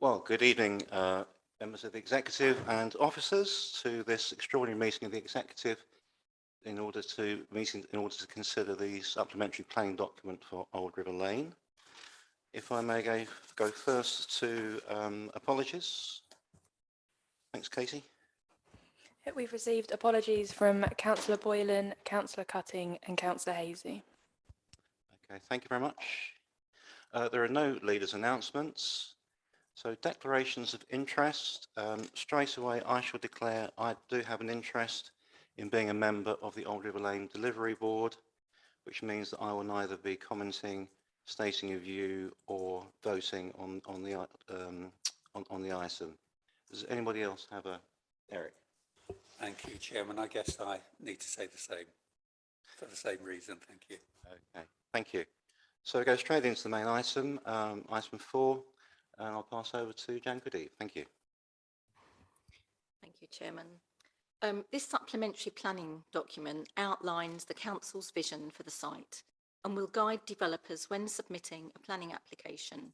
Well, good evening, members of the Executive and officers, to this extraordinary meeting of the Executive in order to consider the supplementary planning document for Old River Lane. If I may go first to apologies. Thanks, Katie. We've received apologies from Councillor Boylan, Councillor Cutting and Councillor Hazy. Okay, thank you very much. There are no leaders' announcements. So declarations of interest. Straight away, I shall declare I do have an interest in being a member of the Old River Lane Delivery Board, which means that I will neither be commenting, stating a view, or voting on the item. Does anybody else have a? Eric. Thank you, Chairman. I guess I need to say the same for the same reason. Thank you. Okay, thank you. So we go straight into the main item, item 4, and I'll pass over to Jan Goodeve. Thank you. Thank you, Chairman. This supplementary planning document outlines the Council's vision for the site and will guide developers when submitting a planning application.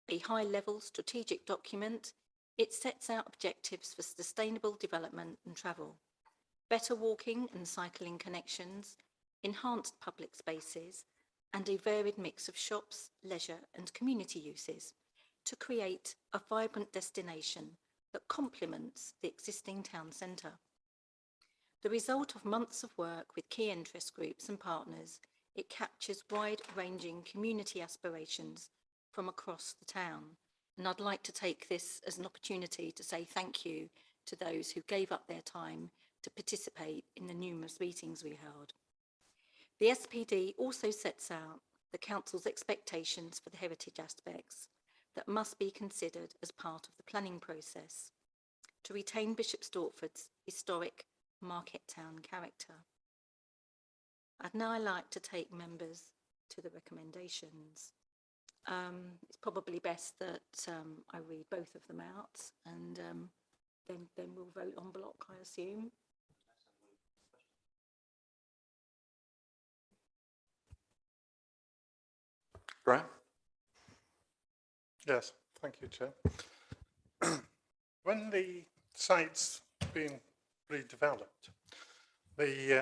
A high-level strategic document, it sets out objectives for sustainable development and travel, better walking and cycling connections, enhanced public spaces, and a varied mix of shops, leisure and community uses to create a vibrant destination that complements the existing town centre. The result of months of work with key interest groups and partners, it captures wide-ranging community aspirations from across the town. And I'd like to take this as an opportunity to say thank you to those who gave up their time to participate in the numerous meetings we held. The SPD also sets out the Council's expectations for the heritage aspects that must be considered as part of the planning process to retain Bishop Stortford's historic market town character. I'd now like to take members to the recommendations. It's probably best that I read both of them out and then we'll vote en bloc, I assume. Graham? Yes, thank you, Chair. When the site's been redeveloped,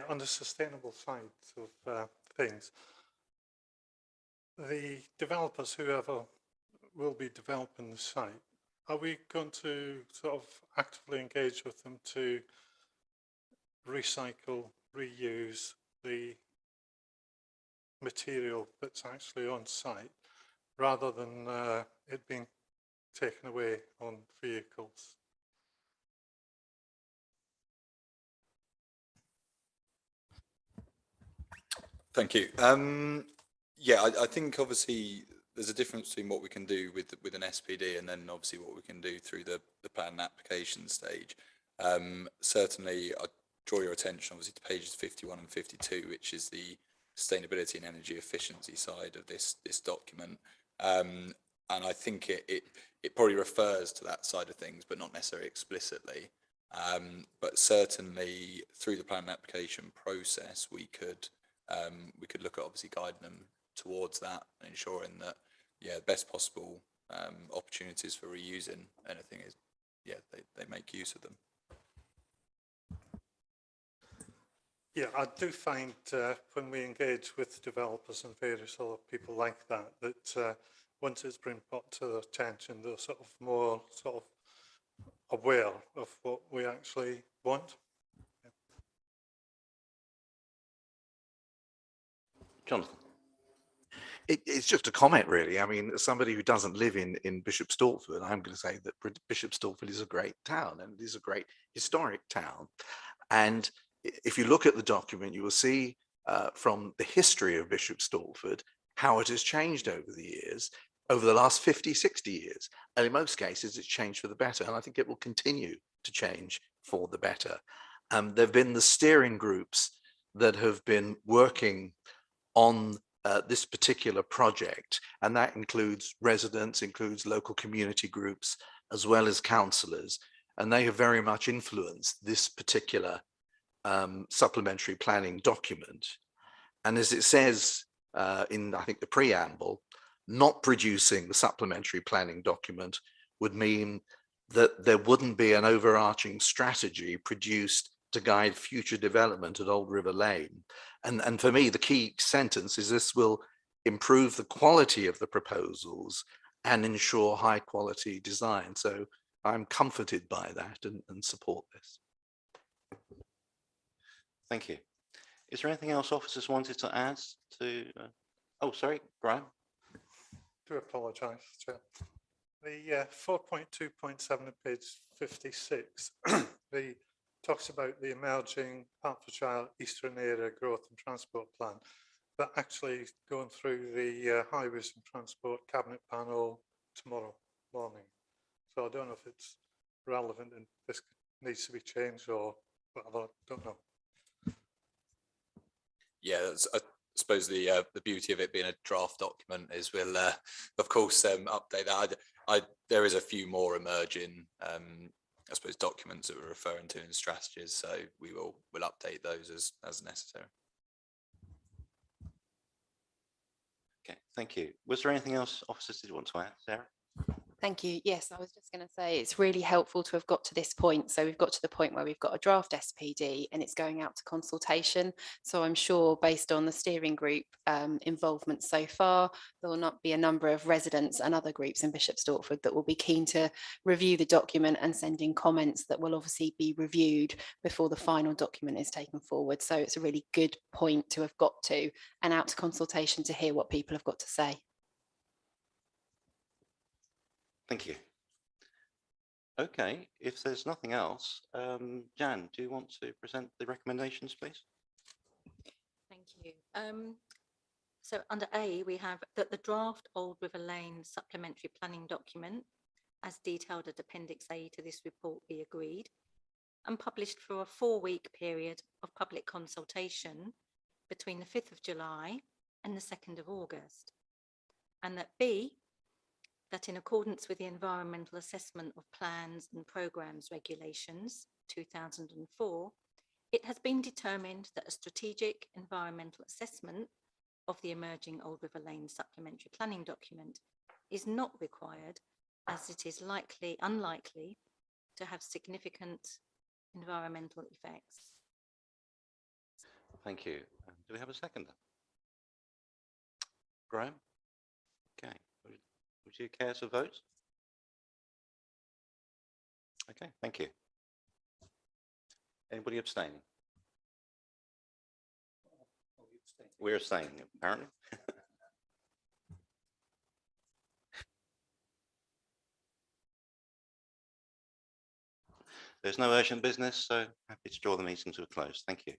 on the sustainable side of things, the developers, whoever will be developing the site, are we going to sort of actively engage with them to recycle, reuse the material that's actually on site, rather than it being taken away on vehicles? Thank you. Yeah, I think obviously there's a difference between what we can do with an SPD and then obviously what we can do through the plan application stage. Certainly, I draw your attention obviously to pages 51 and 52, which is the sustainability and energy efficiency side of this document. And I think it probably refers to that side of things, but not necessarily explicitly. But certainly through the plan application process, we could look at obviously guiding them towards that and ensuring that, yeah, best possible opportunities for reusing anything is, yeah, they make use of them. Yeah, I do find when we engage with developers and various other people like that, that once it's been brought to their attention, they're sort of more sort of aware of what we actually want. Yeah. Jonathan? It's just a comment, really. I mean, as somebody who doesn't live in Bishop Stortford, I'm going to say that Bishop Stortford is a great town, and it is a great historic town. And if you look at the document, you will see from the history of Bishop Stortford how it has changed over the years, over the last 50, 60 years. And in most cases, it's changed for the better. And I think it will continue to change for the better. There have been the steering groups that have been working on this particular project, and that includes residents, includes local community groups, as well as councillors. And they have very much influenced this particular supplementary planning document. And as it says in, I think, the preamble, not producing the supplementary planning document would mean that there wouldn't be an overarching strategy produced to guide future development at Old River Lane. And for me, the key sentence is this will improve the quality of the proposals and ensure high quality design. So I'm comforted by that and support this. Thank you. Is there anything else officers wanted to add to? Oh, sorry, Graham. Do apologise, Chair. The 4.2.7 on page 56, the talks about the emerging Hertfordshire Eastern Area Growth and Transport Plan, but actually going through the Highways and Transport Cabinet panel tomorrow morning. So I don't know if it's relevant and this needs to be changed or whatever, I don't know. Yeah, I suppose the beauty of it being a draft document is we'll, of course, update that. There is a few more emerging, I suppose, documents that we're referring to in strategies, so we'll update those as necessary. Okay, thank you. Was there anything else officers did want to add, Sarah? Thank you. Yes, I was just going to say it's really helpful to have got to this point. So we've got to the point where we've got a draft SPD and it's going out to consultation. So I'm sure based on the steering group involvement so far, there will not be a number of residents and other groups in Bishop Stortford that will be keen to review the document and send in comments that will obviously be reviewed before the final document is taken forward. So it's a really good point to have got to and out to consultation to hear what people have got to say. Thank you. Okay, if there's nothing else, Jan, do you want to present the recommendations, please? Thank you. So under A, we have that the draft Old River Lane supplementary planning document, as detailed at Appendix A to this report, be agreed and published for a 4-week period of public consultation between the 5th of July and the 2nd of August. And that B, that in accordance with the Environmental Assessment of Plans and Programmes Regulations 2004, it has been determined that a strategic environmental assessment of the emerging Old River Lane supplementary planning document is not required, as it is unlikely to have significant environmental effects. Thank you. Do we have a seconder? Graham? Okay. Would you care to vote? Okay, thank you. Anybody abstaining? We're abstaining, apparently. There's no urgent business, so happy to draw the meeting to a close. Thank you.